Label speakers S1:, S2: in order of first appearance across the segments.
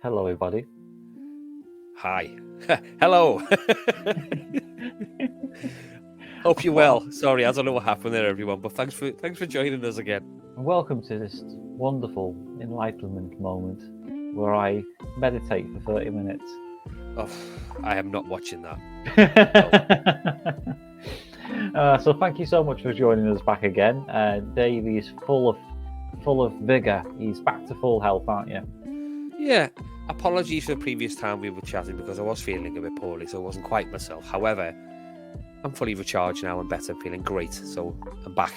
S1: Hello, everybody.
S2: Hi. Hello. Hope you're well. Sorry, I don't know what happened there, everyone, but thanks for joining us again.
S1: And welcome to this wonderful enlightenment moment where I meditate for 30 minutes.
S2: Oh, I am not watching that.
S1: So thank you so much for joining us back again. Dave is full of vigor. He's back to full health, aren't you?
S2: Yeah. Apologies for the previous time we were chatting because I was feeling a bit poorly, so I wasn't quite myself. However, I'm fully recharged now and better, feeling great. So I'm back.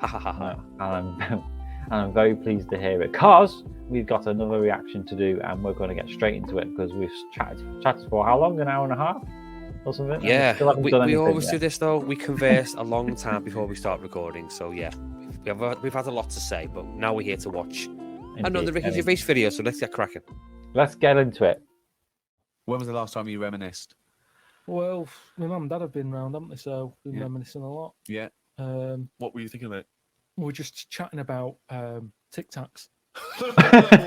S2: Ha ha ha ha.
S1: And I'm very pleased to hear it because we've got another reaction to do, and we're going to get straight into it because we've chatted for how long? An hour and a half or something?
S2: Yeah, we always do this though. We converse a long time before we start recording. So yeah, we've had a lot to say, but now we're here to watch another Ricky Gervais video. So let's get cracking.
S1: Let's get into it.
S3: When was the last time you reminisced?
S4: Well, my mum and dad have been round, haven't they? So we've been reminiscing a lot.
S3: Yeah.
S5: What were you thinking about?
S4: We're just chatting about Tic Tacs.
S5: One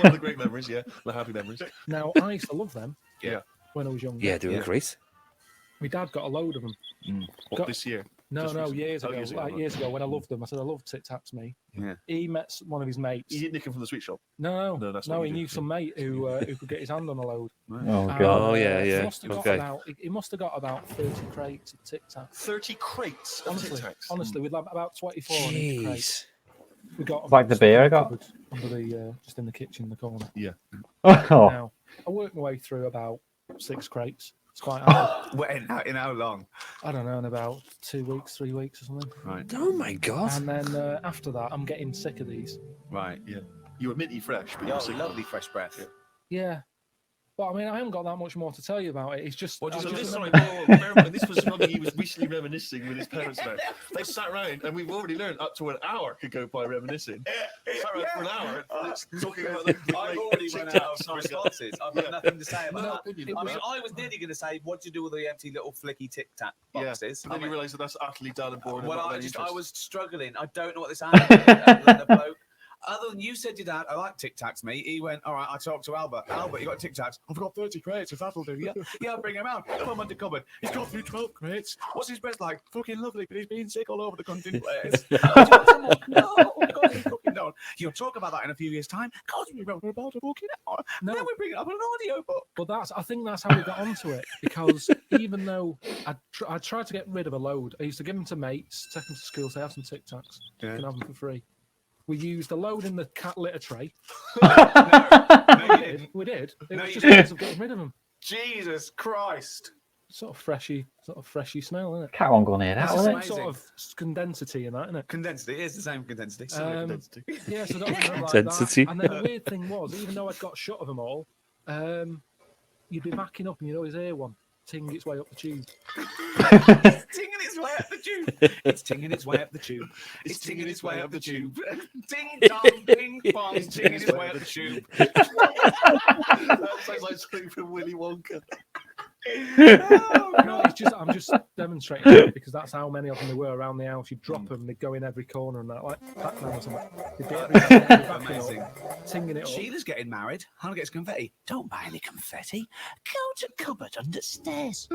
S5: of the great memories, yeah. The happy memories.
S4: Now, I used to love them.
S5: Yeah.
S4: When I was younger.
S2: Yeah, doing great.
S4: My dad got a load of them.
S5: This year?
S4: No,
S5: Just recently?
S4: years ago.
S5: Years
S4: Years ago when I loved them. I said, I love Tic Tacs, me.
S3: Yeah.
S4: He met one of his mates.
S5: You didn't nick him from the sweet shop?
S4: No,
S5: that's what
S4: he
S5: you
S4: knew
S5: did.
S4: some mate who could get his hand on a load.
S1: Oh
S4: And,
S1: god.
S2: Oh, yeah.
S4: He must have got
S2: Okay.
S4: he must have got about 30 crates of Tic Tacs.
S5: 30 crates of Tic Tacs.
S4: Honestly, with about 24 on each crate.
S2: Jeez.
S4: We got 'em
S1: Like the beer I got?
S4: cupboard under the just in the kitchen in the corner.
S1: Oh,
S4: Now, I worked my way through about 6 crates. It's quite hard.
S3: In how long?
S4: I don't know, in about 2 weeks, 3 weeks or something.
S3: Right.
S2: Oh my god.
S4: And then after that, I'm getting sick of these.
S3: Right.
S5: Yeah. You were minty fresh, but you
S3: Oh,
S5: were sick.
S3: lovely fresh breath.
S4: Yeah. But I mean, I haven't got that much more to tell you about it. It's just.
S3: What
S4: I
S3: did you
S4: just
S5: So this,
S4: remember-
S5: sorry, bear in mind, this was something he was recently reminiscing with his parents about. They sat around, and we've already learned up to an hour could go by reminiscing. Sat around for an hour talking about the
S3: I've
S5: great
S3: already
S5: Tic
S3: run out
S5: Tacs.
S3: of responses. I've got nothing to say
S4: No,
S3: about that.
S4: it
S3: I mean,
S4: was-
S3: I was nearly going to say, what do you do with the empty little flicky Tic Tac
S5: Yeah,
S3: boxes?
S5: but then you realise that that's utterly done and boring.
S3: Well,
S5: and not
S3: I
S5: very interesting.
S3: was struggling. I don't know what this other than bloke. Other than you said your dad, I like Tic Tacs, mate. He went, all right, I talked to Albert. Albert, you got Tic Tacs? I've got 30 crates, if that'll do. Yeah, I'll bring him out. Put him under cupboard. He's got through 12 crates. What's his breast like? Fucking lovely, but he's been sick all over the country place. No, God, he's fucking down. You'll talk about that in a few years' time. God, we wrote about a fucking hour.
S4: No.
S3: Then we bring it up in an audio book.
S4: But I think that's how we got onto it, because even though I tried to get rid of a load, I used to give them to mates, take them to school, say, have some Tic Tacs, you can have them for free. We used a load in the cat litter tray.
S3: No, you didn't.
S4: We did. It
S3: No,
S4: was
S3: you
S4: just ways of getting rid of them.
S3: Jesus Christ.
S4: Sort of freshy smell, isn't it?
S1: cat won't go near that,
S4: It's the
S1: will
S4: same
S1: it?
S4: sort of condensity in that, isn't it?
S3: Condensity. It is the same condensity.
S4: Yeah, so that was like
S2: Density.
S4: that. And then the weird thing was, even though I'd got shot of them all, you'd be backing up and you'd always hear one ting its way up the tube.
S3: It's tinging its way up the tube. It's tinging its way up the tube. It's tinging its way up the tube. Ding dong, ping pong. It's tinging its way up the tube.
S5: That sounds like something from Willy Wonka.
S4: No, I'm just demonstrating it because that's how many of them there were around the house. You'd drop them, they'd go in every corner and that, like Pac-Man or something. They'd be every corner, they'd be backing
S3: Amazing.
S4: up, tinging it up.
S3: Sheila's getting married. Hannah gets confetti. Don't buy any confetti. Go to cupboard under stairs.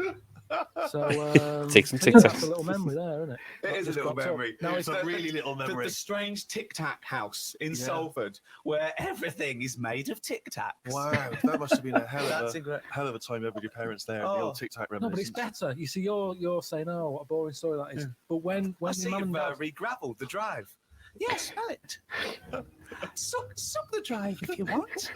S4: So
S2: Take some
S4: I think
S2: Tic
S4: that's
S2: Tacs.
S4: a little memory there, isn't it?
S3: It is a little memory.
S4: Now
S5: It's a really little memory.
S3: The strange Tic Tac house in
S5: Yeah.
S3: Salford where everything is made of Tic Tacs.
S5: Wow, that must have been a hell
S3: That's
S5: of
S3: incredible.
S5: a time over with your parents there. The
S3: Oh.
S5: old Tic Tac
S4: No, but it's
S5: reminiscence.
S4: better. You see, you're saying, "Oh, what a boring story that is."
S5: Yeah.
S4: But when
S3: I
S4: your
S3: see
S4: mum
S3: you've
S4: and dad,
S3: re-gravelled the drive. Yes, smell it. Suck the drive if you want.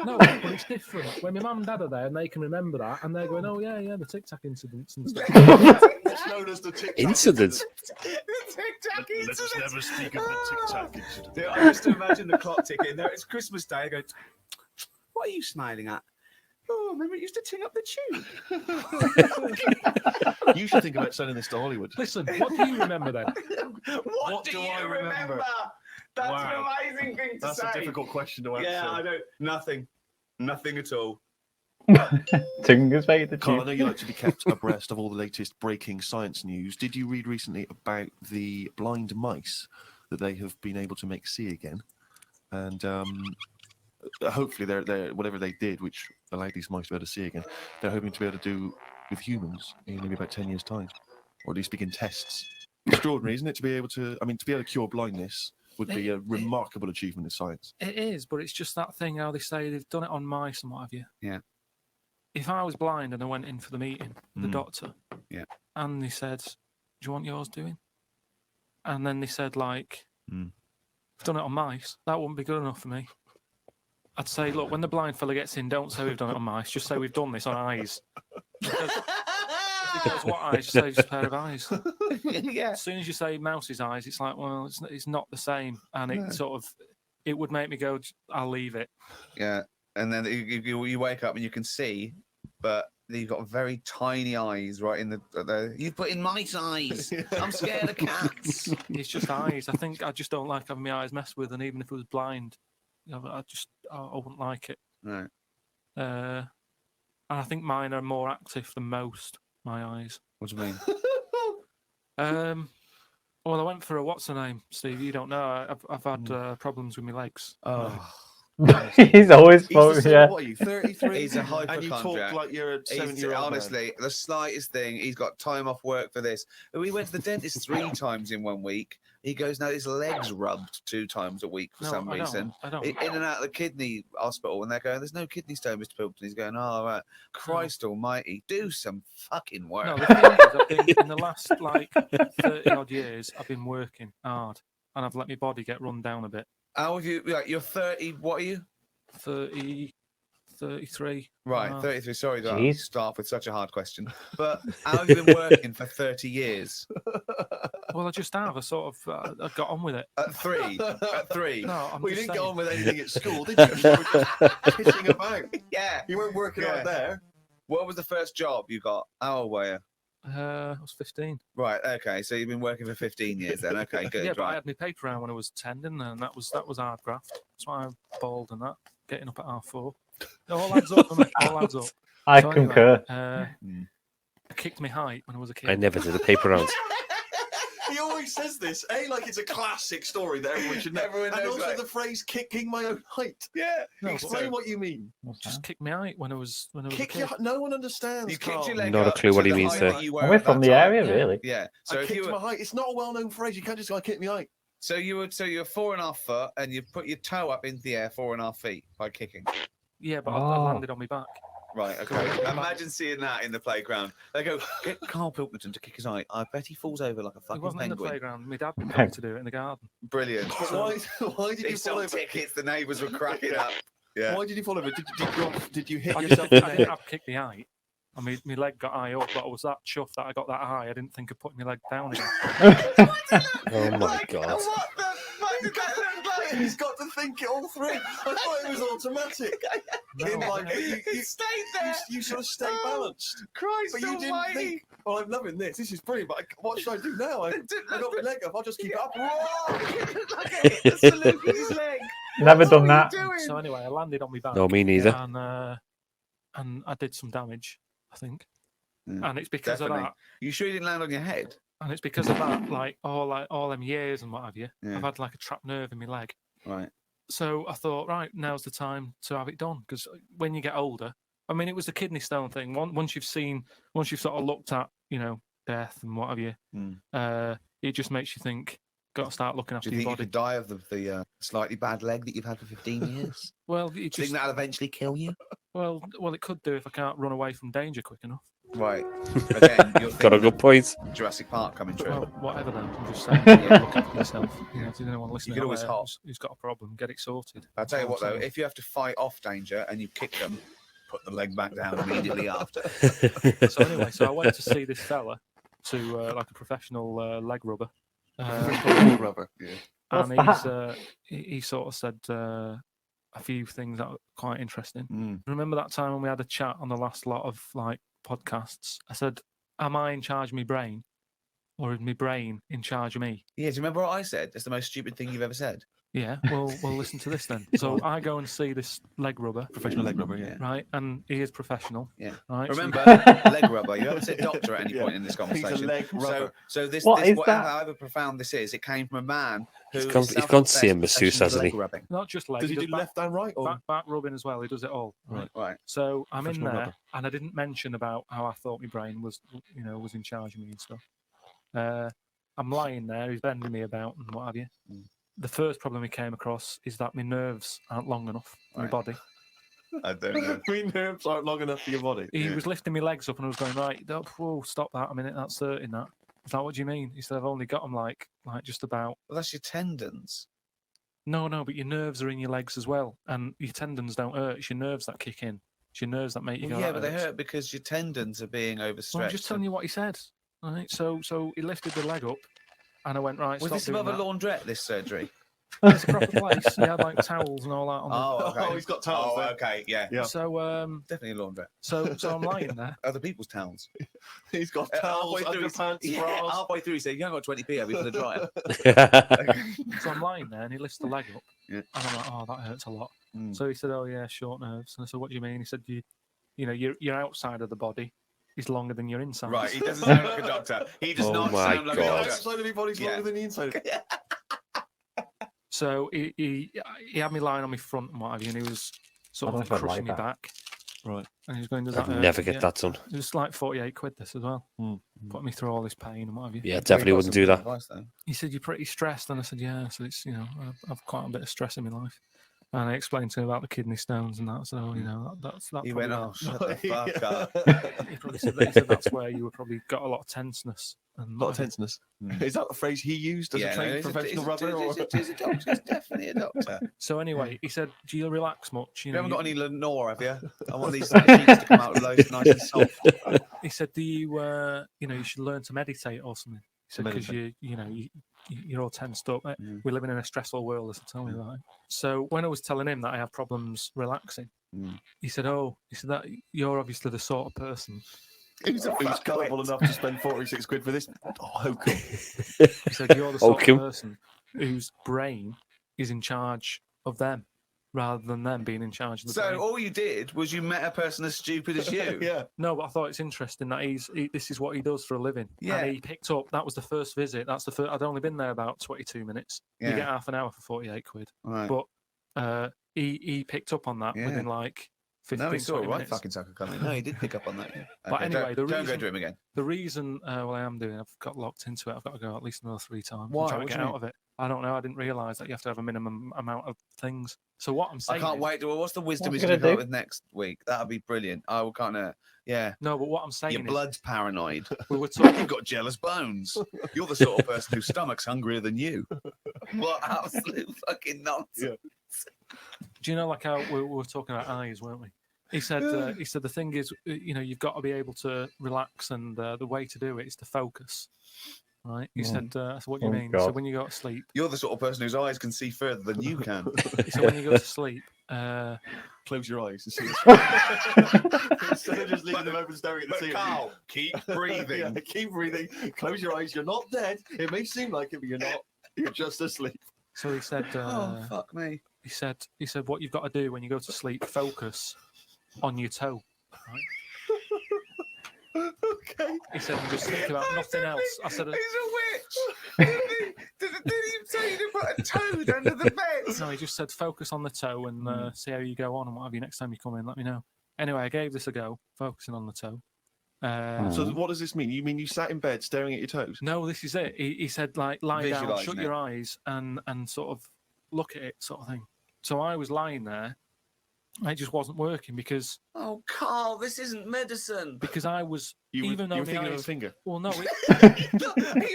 S4: no, but it's different. When my mum and dad are there and they can remember that, and they're going, "Oh yeah, the Tic Tac incidents and stuff."
S5: It's known as the Tic Tac
S2: Incident.
S3: The Tic Tac
S5: Let us
S3: incident.
S5: never speak of the Tic Tac incident.
S3: Yeah, I used to imagine the clock ticking. There, it's Christmas Day. I go, what are you smiling at? Oh, remember it used to ting up the tube.
S5: You should think about sending this to Hollywood.
S4: Listen, what do you remember then?
S3: What do you
S5: I
S3: remember? That's
S5: Wow.
S3: an amazing thing to
S5: That's
S3: say.
S5: a difficult question to answer.
S3: Yeah, I don't. Nothing at all.
S1: Ting his way the
S5: Karl, I
S1: tube.
S5: know you like to be kept abreast of all the latest breaking science news. Did you read recently about the blind mice that they have been able to make see again, and hopefully they're whatever they did, which allowed these mice to be able to see again, they're hoping to be able to do with humans in maybe about 10 years' time, or at least begin tests. Extraordinary, isn't it, to be able to cure blindness would be a remarkable achievement in science.
S4: It is, but it's just that thing how they say they've done it on mice and what have you.
S3: Yeah.
S4: If I was blind and I went in for the meeting with the doctor, and they said, "Do you want yours doing?" And then they said, like, "I've done it on mice," that wouldn't be good enough for me. I'd say, look, when the blind fella gets in, don't say we've done it on mice, just say we've done this on eyes. Because what eyes? Just say just a pair of eyes.
S3: Yeah.
S4: As soon as you say mouse's eyes, it's like, well, it's not the same, and it would make me go, I'll leave it.
S3: Yeah, and then you wake up and you can see, but you've got very tiny eyes right in the you've put in mice eyes. I'm scared of cats.
S4: It's just eyes. I just don't like having my eyes messed with, and even if I was blind, I wouldn't like it.
S3: Right.
S4: And I think mine are more active than most. My eyes.
S3: What do you mean?
S4: Well, I went for what's her name, Steve? You don't know. I've had problems with my legs.
S3: Oh.
S1: He's always
S5: He's the same,
S1: yeah.
S5: what are you, 33?
S3: He's a
S5: and you talk
S3: hypochondriac.
S5: like you're a 70-year-old
S3: honestly, the slightest thing, he's got time off work for this. We went to the dentist 3 times in 1 week. He goes, now his leg's rubbed 2 times a week for some reason.
S4: I don't.
S3: In and out of the kidney hospital, and they're going, there's no kidney stone, Mr. Pilkington. He's going, oh, right. Christ almighty, do some fucking work.
S4: No, the thing is, I've been, in the last, 30-odd years, I've been working hard, and I've let my body get run down a bit.
S3: How have you, you're 30, what are you?
S4: 30, 33.
S3: Right, 33. Sorry to
S1: Jeez.
S3: start off with such a hard question. But how have you been working for 30 years?
S4: Well, I just have. I sort of I got on with it.
S3: At 3? At 3?
S4: No, I'm
S5: Well, you
S4: just
S5: didn't
S4: saying.
S5: get on with anything at school, did you? You were just pissing about.
S3: Yeah.
S5: You weren't working out there.
S3: What was the first job you got? How old were you?
S4: I was 15.
S3: Right, okay. So you've been working for 15 years then. Okay, good.
S4: Yeah, but I
S3: right.
S4: had my paper round when I was 10, didn't I? And that was hard graft. That's why I'm bald and that. Getting up at 4:30. It all adds up, doesn't it? All adds up.
S1: I
S4: So
S1: concur.
S4: Anyway, I kicked my height when I was a kid.
S2: I never did a paper round.
S5: He always says this, like it's a classic story that everyone should know.
S3: Everyone
S5: and
S3: knows,
S5: also
S3: right?
S5: the phrase "kicking my own height."
S3: Yeah.
S4: No,
S5: Explain what you mean.
S1: What's
S4: Just
S1: that?
S4: kicked my height when I was a
S5: Kick
S4: kid.
S5: your. No one understands.
S3: You kicked
S5: Karl.
S3: your leg
S2: Not a
S3: up
S2: clue
S3: to
S2: what he
S3: the
S2: means
S3: height
S2: there.
S3: that you were
S1: And we're
S3: at
S1: from
S3: that
S1: the
S3: time.
S1: area,
S4: Yeah.
S1: really.
S3: Yeah. So
S5: I
S3: if
S5: kicked
S3: you
S5: my
S3: were,
S5: height. It's not a well-known phrase. You can't just go, "I kicked my height."
S3: so you're 4.5 foot and you put your toe up into the air 4.5 feet by kicking.
S4: Yeah, but I
S1: Oh.
S4: landed on my back.
S3: Right, okay. Imagine seeing that in the playground. They go, get Karl Pilkington to kick his height. I bet he falls over like a
S4: It
S3: fucking
S4: wasn't in the
S3: penguin.
S4: playground. My dad got me to do it in the garden.
S3: Brilliant.
S5: But why did
S3: They
S5: you fall
S3: sold
S5: over?
S3: tickets, the neighbours were cracking up. Yeah.
S5: Why did you fall over? Did you hit
S4: I
S5: yourself?
S4: didn't have kicked my height. I mean, my leg got high up, but I was that chuffed that I got that high. I didn't think of putting my leg down again.
S2: Oh my God.
S3: What the fuck is that look like?
S5: He's got to think it all through. I thought it was automatic.
S4: No,
S5: In like,
S4: no.
S5: you
S3: stayed there.
S5: you sort of stay balanced.
S3: Christ
S5: But you didn't
S3: almighty.
S5: think, well, I'm loving this. This is brilliant. But what should I do now? I got my leg up. I'll just keep it up. Whoa!
S3: Like a hit the salute with his leg.
S1: Never
S3: What
S1: done
S3: are
S1: that.
S3: you doing?
S4: So anyway, I landed on my back.
S2: No, me neither.
S4: And I did some damage, I think.
S3: Yeah,
S4: And it's because
S3: definitely.
S4: of that.
S3: You sure you didn't land on your head?
S4: And it's because of that, all them years and what have you.
S3: Yeah.
S4: I've had like a trapped nerve in my leg.
S3: Right.
S4: So I thought, right, now's the time to have it done. Because when you get older, I mean, it was the kidney stone thing. Once you've sort of looked at, death and what have you, it just makes you think, got to start looking after
S3: Do you
S4: your
S3: think you
S4: body.
S3: could die of the slightly bad leg that you've had for 15 years?
S4: Well,
S3: Do you think that'll eventually kill you?
S4: well, it could do if I can't run away from danger quick enough.
S3: Right. Again, you're
S2: Got a
S3: thinking
S2: good point.
S3: of Jurassic Park coming true.
S4: Well, whatever then. I'm just saying, look after yourself. If there's anyone listening
S3: could
S4: out
S3: always
S4: there
S3: hop.
S4: who's got a problem, get it sorted.
S3: I'll tell you what,
S4: That's all
S3: though,
S4: I'm saying.
S3: if you have to fight off danger and you kick them, put the leg back down immediately after.
S4: So anyway, I went to see this fella, to like a professional leg rubber.
S5: Rubber. Yeah.
S1: What's
S4: And he sort of said a few things that were quite interesting.
S3: Mm.
S4: Remember that time when we had a chat on the last lot of podcasts? I said, "Am I in charge of my brain, or is my brain in charge of me?"
S3: Yeah, do you remember what I said? That's the most stupid thing you've ever said.
S4: Yeah, well, listen to this then. So I go and see this leg rubber,
S5: Professional leg rubber, yeah.
S4: right? And he is professional.
S3: Yeah.
S4: Right.
S3: Remember, leg rubber. You haven't said doctor at any point in this conversation.
S5: He's a leg rubber.
S3: So this,
S1: What is that?
S3: however profound this is, it came from a man who
S2: He's gone to see a masseuse, hasn't he?
S3: rubbing.
S4: Not just leg.
S5: Does he do
S4: back,
S5: left and right? Or?
S4: back rubbing as well. He does it all.
S5: Right.
S3: Right.
S4: So I'm in
S5: Professional
S4: there,
S5: rubber.
S4: and I didn't mention about how I thought my brain was, was in charge of me and stuff. I'm lying there. He's bending me about and what have you. The first problem he came across is that my nerves aren't long enough for my body.
S3: I don't know.
S5: My nerves aren't long enough for your body.
S4: He was lifting my legs up and I was going, right, whoa, stop that a minute, that's hurting that. I thought, what do you mean? He said, I've only got them like just about.
S3: Well, that's your tendons.
S4: No, but your nerves are in your legs as well. And your tendons don't hurt, it's your nerves that kick in. It's your nerves that make you go,
S3: Yeah,
S4: that
S3: but they
S4: hurts.
S3: hurt because your tendons are being overstretched.
S4: Well, I'm just telling you what he said. Right? So he lifted the leg up and I went, right,
S3: Was
S4: stop
S3: this
S4: doing
S3: above a
S4: that.
S3: laundrette, this surgery?
S4: It's a proper place. He had like towels and all that on
S3: Oh, okay.
S5: Oh, he's got towels
S3: Oh,
S5: there.
S3: okay, yeah.
S5: Yeah.
S4: So
S3: Definitely a laundrette.
S4: so I'm lying there.
S3: Other people's towels.
S5: He's got towels, underpants, bras.
S3: halfway through, he said, you haven't got 20p, have you, for the dryer?
S4: So I'm lying there and he lifts the leg up.
S3: Yeah.
S4: And I'm like, oh, that hurts a lot.
S3: Mm.
S4: So he said, oh yeah, short nerves. And I said, what do you mean? He said, your outside of the body is longer than your inside.
S3: Right, he doesn't sound like a doctor. He does
S2: Oh
S3: not
S2: my
S3: sound like
S2: God.
S3: a
S5: The
S3: doctor.
S5: outside of your body's
S3: Yeah.
S5: longer than the inside.
S4: So he had me lying on my front and what have you, and he was sort
S1: I
S4: of
S1: don't know if I'd
S4: crushing me
S1: like that.
S4: back.
S5: Right.
S4: And he was going, does that
S2: I'd
S4: hurt?
S2: never get
S4: Yeah.
S2: that done.
S4: It was like 48 quid this as well.
S5: Mm.
S4: Put me through all this pain and what have you.
S2: Yeah, definitely wouldn't do that.
S3: Advice, though.
S4: He said, you're pretty stressed. And I said, yeah. So it's, I've quite a bit of stress in my life. And I explained to him about the kidney stones and that. So, that's
S3: He went, oh, shut the fuck up.
S4: He probably said that. He said that's where you were probably got a lot of tenseness. And
S5: A lot of tenseness. Is that the phrase he used as a trained professional rubber?
S3: He's a doctor. He's definitely a doctor.
S4: So anyway, he said, do you relax much?
S3: You haven't got any Lenore, have you? I want these sheets to come out nice and soft.
S4: He said, do you, you should learn to meditate or something. He said, because you're all tensed up. We're living in a stressful world, as I tell me that. So when I was telling him that I have problems relaxing, he said, that you're obviously the sort of person.
S5: Who's gullible enough to spend 46 quid for this? Oh, hokum.
S4: He said, you're the sort of
S2: Hokum.
S4: person whose brain is in charge of them rather than them being in charge of the
S3: So
S4: brain.
S3: all you did was you met a person as stupid as you.
S5: Yeah.
S4: No, but I thought it's interesting that this is what he does for a living.
S3: Yeah.
S4: And he picked up, that was the first visit. That's the first, I'd only been there about 22 minutes. You
S3: Yeah.
S4: get half an hour for 48 quid.
S3: Right.
S4: But he picked up on that
S3: Yeah.
S4: within like 15,
S3: No, he saw
S4: 20
S3: a right
S4: minutes.
S3: fucking sucker coming. No, he did pick up on that. Yeah.
S4: But anyway,
S3: don't go
S4: reason-
S3: to him again.
S4: The reason, I am doing, I've got locked into it. I've got to go at least another 3 times.
S3: Why?
S4: I'm trying
S3: What
S4: to
S3: do
S4: get
S3: you
S4: out of it. I don't know. I didn't realise that you have to have a minimum amount of things. So what I'm
S3: I
S4: saying
S3: can't
S4: is,
S3: wait. What's the wisdom
S1: What's
S3: he's
S1: he
S3: going to
S1: gonna
S3: come up
S1: do?
S3: with next week? That'll be brilliant. I will kind of, yeah.
S4: No, but what I'm saying
S3: Your
S4: is,
S3: blood's paranoid.
S4: we were talking.
S3: You've got jealous bones. You're the sort of person whose stomach's hungrier than you. What absolute fucking nonsense.
S4: Do you know, like how we were talking about eyes, weren't we? He said, the thing is, you've got to be able to relax, and the way to do it is to focus. Right? He said, so what do you
S1: Oh,
S4: mean?
S1: God.
S4: So when you go to sleep,
S3: You're the sort of person whose eyes can see further than you can.
S4: so when you go to sleep,
S5: Close your eyes and see. Instead of just leaving them open, staring at the
S3: But
S5: ceiling.
S3: Karl, keep breathing.
S5: Yeah, keep breathing. Close your eyes. You're not dead. It may seem like it, but you're not. You're just asleep.
S4: so he said,
S3: Oh, fuck me.
S4: he said, what you've got to do when you go to sleep, focus on your toe. Right?
S5: Okay.
S4: He said, and just think about nothing else. I said,
S3: He's a witch. Did he tell you to put a toad under the bed?
S4: no, he just said, focus on the toe and see how you go on and what have you. Next time you come in, let me know. Anyway, I gave this a go, focusing on the toe.
S5: So what does this mean? You mean you sat in bed staring at your toes?
S4: No, this is it. He said, like, lie down,
S3: Visualising
S4: shut
S3: it.
S4: your eyes, and sort of look at it, sort of thing. So I was lying there. It just wasn't working because
S3: Oh, Karl, this isn't medicine.
S4: I was
S5: You were,
S4: even though
S5: you were
S4: my
S5: thinking of a
S4: eyes.
S5: finger.
S4: Well, no,
S3: He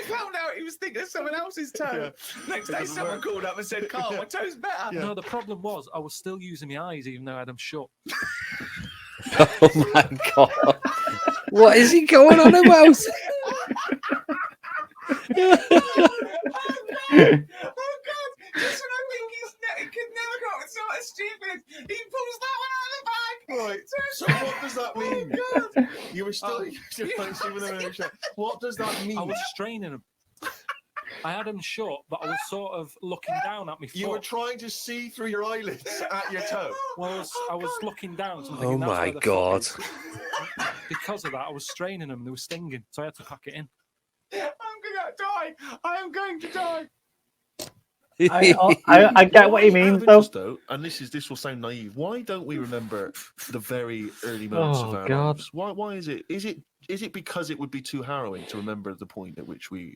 S3: found out he was thinking of someone else's toe. Next
S5: It
S3: day,
S5: doesn't
S3: someone
S5: work.
S3: called up and said, Karl, my toe's better.
S4: no. The problem was I was still using my eyes even though I had them shut.
S2: Oh my God. What is he going on about?
S3: Oh, God. Just when I think he could never go with something stupid, he pulls that one out of the bag.
S5: Right. So what does that mean?
S3: Oh, God.
S5: You were still. What does that mean?
S4: I was straining them. I had them shut, but I was sort of looking down at my foot.
S5: You were trying to see through your eyelids at your toe.
S4: Well, I was looking down, so I'm
S2: Oh
S4: thinking, that's
S2: my
S4: where the
S2: God.
S4: foot is. Because of that, I was straining them, they were stinging, so I had to pack it in.
S3: I'm going to die. I am going to die.
S1: I get what he
S5: Why, out
S1: means
S5: of
S1: though.
S5: interest, though, and this will sound naive. Why don't we remember the very early moments of
S1: Oh,
S5: our
S1: God.
S5: lives? Why is it? Is it because it would be too harrowing to remember the point at which we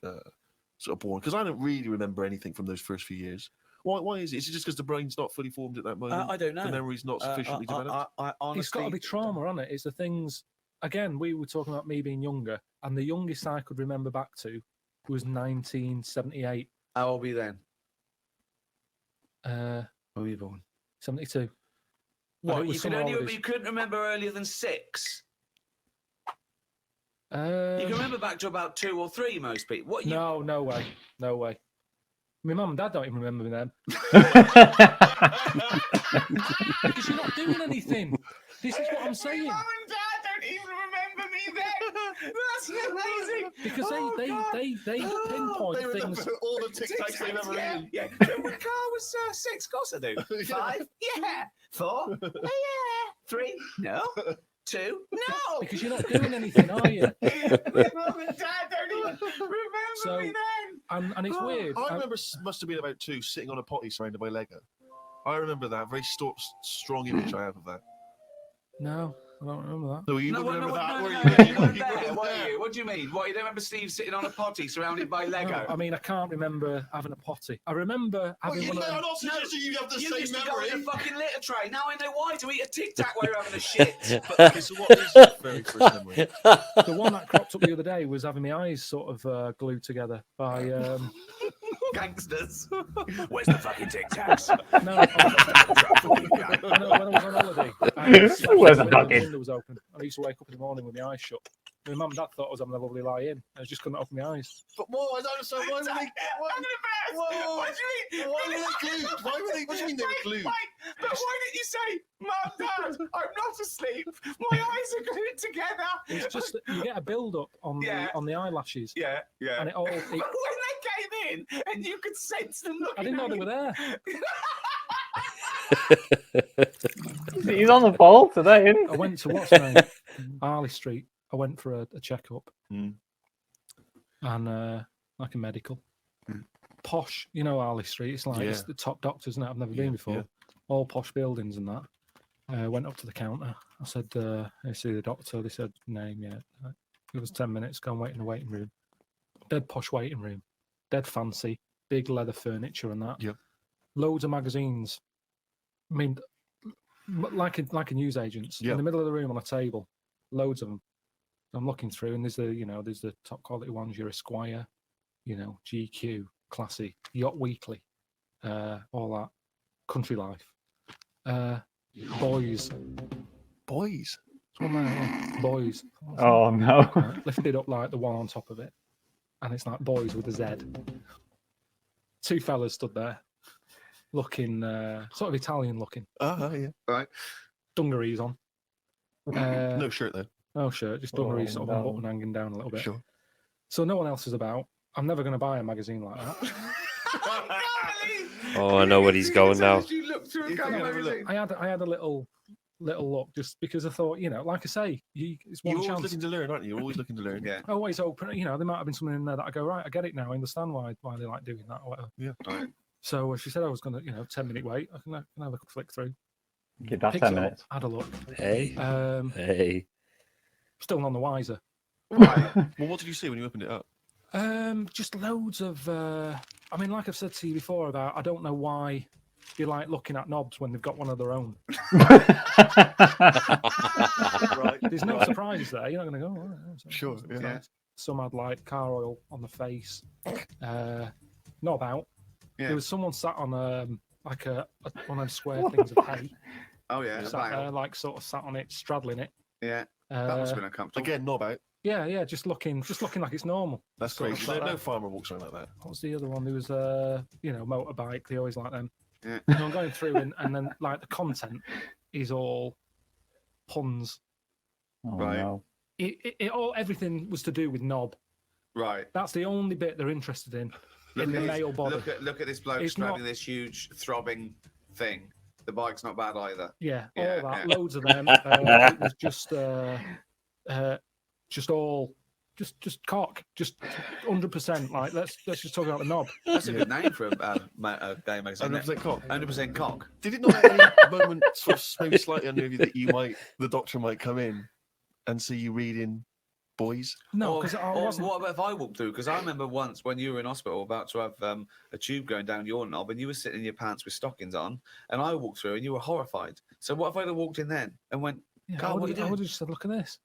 S5: sort of born? Because I don't really remember anything from those first few years. Why is it? Is it just because the brain's not fully formed at that moment?
S3: I don't know.
S5: The memory's not sufficiently developed.
S3: I honestly,
S4: It's got to be trauma, hasn't it? It's the things. Again, we were talking about me being younger, and the youngest I could remember back to was 1978.
S3: How old were you then?
S4: When
S3: were you born?
S4: 72.
S3: What, you couldn't remember earlier than 6? You can remember back to about 2 or 3, most people. What?
S4: No way. My mum and dad don't even remember me then. Because you're not doing anything. This is what I'm saying.
S3: Mum and Dad don't even remember me then. That's amazing.
S4: Because they pinpoint
S5: They remember
S4: things.
S5: all the Tic Tacs they've ever eaten.
S3: Yeah. When Karl was 6, of course I do. 5? Yeah. 4? Yeah. 3? No. 2? No.
S4: Because you're not doing anything, are you?
S3: Mum and Dad don't even remember me then.
S4: And it's weird.
S5: I remember must have been about 2 sitting on a potty surrounded by Lego. I remember that very strong image I have of that.
S4: No, I don't remember that.
S5: No, you wouldn't remember that, were you?
S3: You weren't there, were you? What do you mean? What, you don't remember Steve sitting on a potty surrounded by Lego?
S4: No, I mean, I can't remember having a potty. I remember having one of them.
S5: I'm not suggesting you have the
S3: You
S5: same
S3: used to go in
S5: memory.
S3: a fucking litter tray. Now I know why, to eat a Tic Tac while you're having a shit.
S5: Okay, so what is your very first memory?
S4: The one that cropped up the other day was having my eyes sort of glued together by...
S3: Gangsters. Where's the fucking Tic Tacs?
S4: No, when I was on holiday,
S1: Where's the
S4: the
S1: fucking-
S4: window was open. I used to wake up in the morning with my eyes shut. My mum and dad thought I was having a lovely lie in. I just couldn't open my eyes.
S5: But I don't understand why were they?
S3: I'm gonna burst. What do you mean?
S5: Why were they glued? Why were they? What do you mean they were glued?
S3: But why didn't you say, Mum, Dad, I'm not asleep. My eyes are glued together.
S4: It's just that you get a build-up on the eyelashes.
S3: Yeah.
S4: And it all...
S3: But when they came in and you could sense them looking
S4: I didn't know they were there.
S1: He's on the ball today, isn't he?
S4: I went to what's her name? Harley Street. I went for a checkup.
S5: Mm.
S4: And like a medical. Posh, you know Harley Street. It's like it's the top doctors, isn't it? I've never been before.
S5: Yeah.
S4: All posh buildings and that. Went up to the counter. I said, I see the doctor. They said, name yet. It was 10 minutes. Go and wait in the waiting room. Dead posh waiting room. Dead fancy. Big leather furniture and that.
S5: Yep.
S4: Loads of magazines. I mean, like a newsagent's.
S5: Yep.
S4: In the middle of the room on a table. Loads of them. I'm looking through, and there's the top quality ones. Your Esquire, GQ, Classy, Yacht Weekly, all that. Country Life, Boys.
S5: Boys.
S4: It's one there, yeah. Boys.
S1: Oh no.
S4: Lifted up like the one on top of it, and it's like Boys with a Z. 2 fellas stood there, looking sort of Italian looking.
S5: Yeah. Right.
S4: Dungarees on.
S5: No shirt though.
S4: No shirt, just dungarees sort of unbuttoned, hanging down a little bit.
S5: Sure.
S4: So no one else is about. I'm never going to buy a magazine like that.
S2: Oh, I know where he's going now.
S3: You look through a
S5: You can
S3: camera
S5: have a look.
S3: magazine.
S4: I had a little look just because I thought, like I say, it's one
S5: You're always
S4: chance.
S5: looking to learn, aren't you? You're always looking to learn.
S3: Yeah.
S4: Always open. There might have been something in there that I go, right, I get it now. I understand why they like doing that or whatever.
S5: Yeah.
S3: Right.
S4: So she said I was going to, 10-minute wait. I can have a flick through.
S1: Give that
S4: Picked
S1: 10
S4: it up,
S1: minutes.
S4: had a look.
S2: Hey. Hey.
S4: Still none the wiser.
S5: Well, what did you see when you opened it up?
S4: Just loads of. Like I've said to you before about, I don't know why you like looking at knobs when they've got one of their own.
S5: Right.
S4: There's no surprises there. You're not going to go. Oh, yeah,
S5: Sure, yeah.
S4: surprise. Some had like car oil on the face. Knob out.
S3: Yeah.
S4: There was someone sat on like one of them square things of hay.
S3: Oh yeah.
S4: Sat there, like sort of sat on it, straddling it.
S3: Yeah. That must have been uncomfortable.
S5: Again, knob out.
S4: Yeah, just looking like it's normal.
S5: That's
S4: Sort of
S5: crazy.
S4: like
S5: No
S4: that.
S5: farmer walks around like that.
S4: What's the other one? There was motorbike. They always like them.
S3: Yeah.
S4: So I'm going through and then like the content is all puns.
S1: Oh,
S3: Right.
S1: no.
S4: Everything was to do with knob.
S3: Right.
S4: That's the only bit they're interested in. in the male body.
S3: Look at this bloke
S4: It's
S3: strapping
S4: not-
S3: this huge throbbing thing. The bike's not bad either.
S4: Yeah,
S3: Yeah,
S4: all that,
S3: yeah.
S4: loads of them. It was just cock, just 100%. Like let's just talk about the knob.
S3: That's a good name for a game magazine.
S5: 100% cock.
S3: 100% cock.
S5: Did it not at any moment sort of maybe slightly unnerve you that the doctor might come in and see you reading boys?
S4: No,
S3: Or-
S4: because I
S3: or
S4: wasn't.
S3: what about if I walked through? Because I remember once when you were in hospital about to have a tube going down your knob and you were sitting in your pants with stockings on, and I walked through and you were horrified. So what if I'd have walked in then and went,
S4: Yeah,
S3: Karl, what are you
S4: I
S3: doing?
S4: would have just said, "Look at this.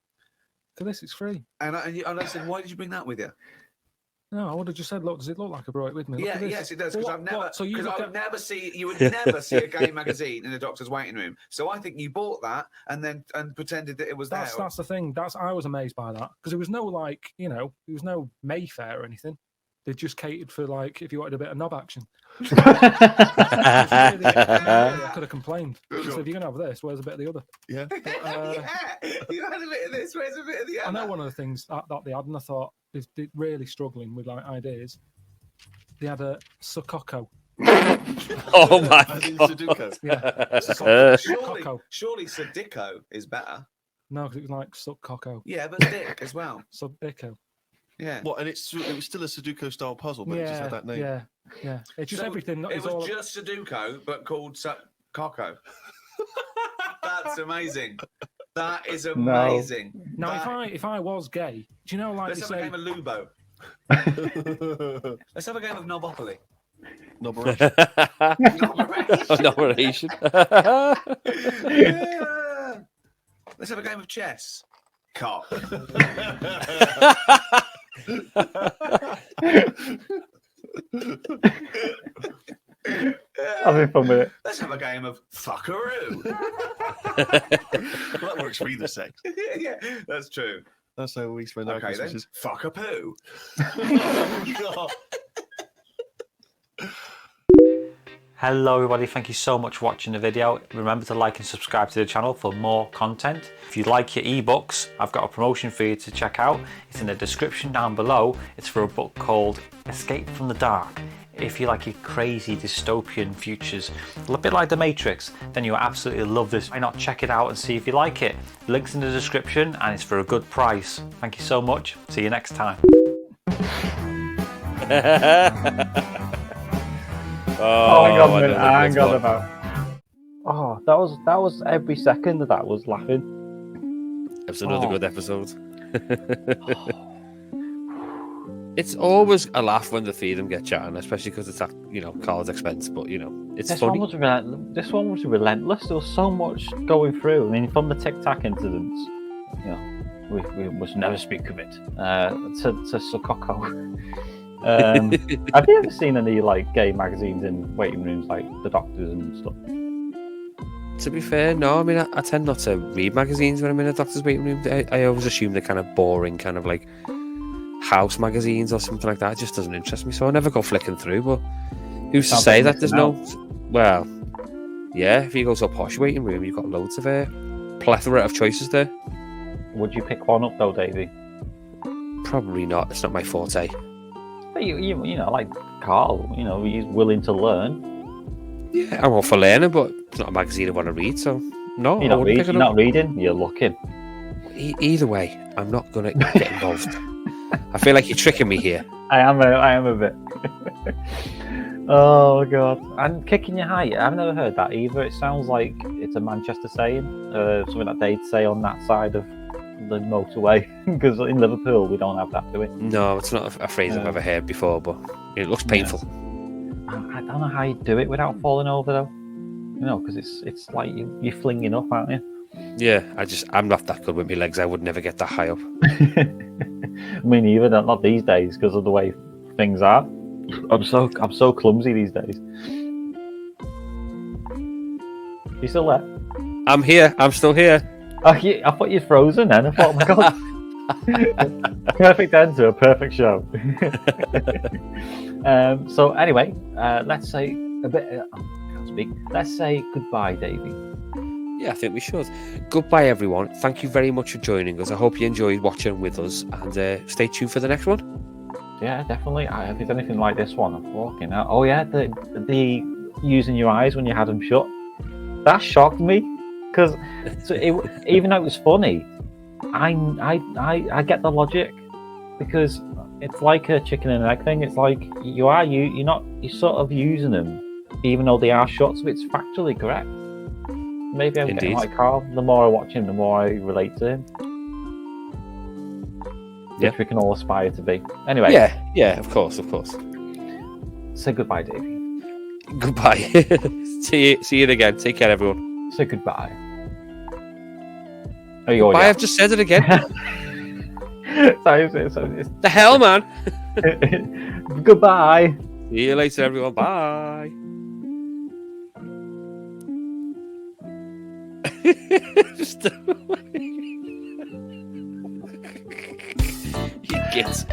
S4: Look at this. It's free."
S3: And I said, why did you bring that with you?
S4: No, I would have just said, "Look, does it look like I brought it with me?" Look
S3: Yeah,
S4: at this.
S3: yes, it does.
S4: Well,
S3: Because I've never,
S4: what? So you
S3: because
S4: look
S3: I
S4: at-
S3: would never see, you would never see a game magazine in a doctor's waiting room. So I think you bought that and then pretended that it was
S4: That's
S3: there.
S4: that's the thing. I was amazed by that because there was no there was no Mayfair or anything. They just catered for if you wanted a bit of knob action. I could have complained. So if you're gonna have this, where's a bit of the other?
S5: Yeah.
S3: Yeah, you had a bit of this, where's a bit of the other?
S4: I know one of the things that they had, and I thought if they're really struggling with ideas, they had a Sukoko.
S2: Oh my
S5: As in
S2: god.
S5: Sudoku.
S4: Yeah,
S3: Surely Sadico is better.
S4: no, because it was like Sukoko,
S3: Yeah, but Dick as well.
S4: Sukoko.
S3: Yeah.
S5: What? And it was still a Sudoku style puzzle, but it just had that name.
S4: Yeah. It's just
S3: So
S4: everything.
S3: It
S4: It's
S3: was
S4: all
S3: just Sudoku, but called Coco. That's amazing. That is amazing.
S4: now.
S3: That-
S4: If I was gay, do you know
S3: Let's
S4: they
S3: have a
S4: say?
S3: game of Lubo. Let's have a game of Knobopoly.
S5: Noboration.
S2: Nomination.
S3: Yeah. Let's have a game of chess. Cock.
S1: Having fun with it.
S3: Let's have a game of fuckaroo.
S5: Well, that works for either sex.
S3: Yeah, that's true.
S5: That's how we spend our
S3: Okay then.
S5: Christmases.
S3: Fuck a poo.
S1: Hello everybody, thank you so much for watching the video. Remember to like and subscribe to the channel for more content. If you like your ebooks, I've got a promotion for you to check out. It's in the description down below. It's for a book called Escape from the Dark. If you like your crazy dystopian futures, a bit like The Matrix, then you'll absolutely love this. Why not check it out and see if you like it? Links in the description and it's for a good price. Thank you so much. See you next time.
S2: Oh,
S1: hang on a
S2: I
S1: minute,
S2: don't know
S1: hang
S2: what's
S1: on
S2: what.
S1: about. Oh, that was every second of that was laughing.
S2: It was another
S1: Oh.
S2: good episode. It's always a laugh when the three of them get chatting, especially because it's at Karl's expense. But it's
S1: This
S2: funny.
S1: one was relentless. There was so much going through. I mean, from the Tic Tac incidents, we must never speak of it. To Sukoko. Have you ever seen any gay magazines in waiting rooms, like The Doctors and stuff?
S2: To be fair, no. I mean, I tend not to read magazines when I'm in a doctor's waiting room. I always assume they're kind of boring, kind of like house magazines or something like that. It just doesn't interest me, so I never go flicking through. But who's to
S1: Sounds
S2: say
S1: like
S2: that there's
S1: missing
S2: no? Well, yeah. If you go to a posh waiting room, you've got loads of plethora of choices there.
S1: Would you pick one up though, Davey?
S2: Probably not. It's not my forte.
S1: But you like Karl, he's willing to learn.
S2: Yeah, I'm all for learning, but it's not a magazine I want to read. So no,
S1: You're
S2: I wouldn't pick it
S1: you're
S2: up.
S1: not reading, you're looking.
S2: Either way, I'm not going to get involved. I feel like you're tricking me here.
S1: I am a bit. Oh god! And kicking your height. I've never heard that either. It sounds like it's a Manchester saying, something that they'd say on that side of the motorway. Because in Liverpool we don't have that, do we?
S2: No, it's not a phrase I've ever heard before, but it looks painful.
S1: I don't know how you do it without falling over though. Because it's like you're flinging up, aren't you?
S2: Yeah, I'm not that good with my legs. I would never get that high up.
S1: Me neither. Not these days because of the way things are. I'm so clumsy these days. You still there?
S2: I'm here. I'm still here.
S1: I thought you'd frozen then. I thought, oh my god. Perfect end to a perfect show. So anyway, let's say a bit. I can't speak. Let's say goodbye, Davey.
S2: Yeah, I think we should. Goodbye, everyone. Thank you very much for joining us. I hope you enjoyed watching with us, and stay tuned for the next one.
S1: Yeah, definitely. If it's anything like this one, I'm walking out. Oh yeah, the using your eyes when you had them shut. That shocked me because even though it was funny, I get the logic because it's like a chicken and egg thing. It's like you're sort of using them even though they are shut, so it's factually correct. Maybe I'm getting like Karl. The more I watch him, the more I relate to him. Which we can all aspire to be. Anyway.
S2: Yeah, of course.
S1: Say goodbye, Davey.
S2: Goodbye. See you again. Take care, everyone.
S1: Say goodbye.
S2: Goodbye, I've just said it again.
S1: Sorry, it's
S2: the hell, man.
S1: Goodbye.
S2: See you later, everyone. Bye. Just you git.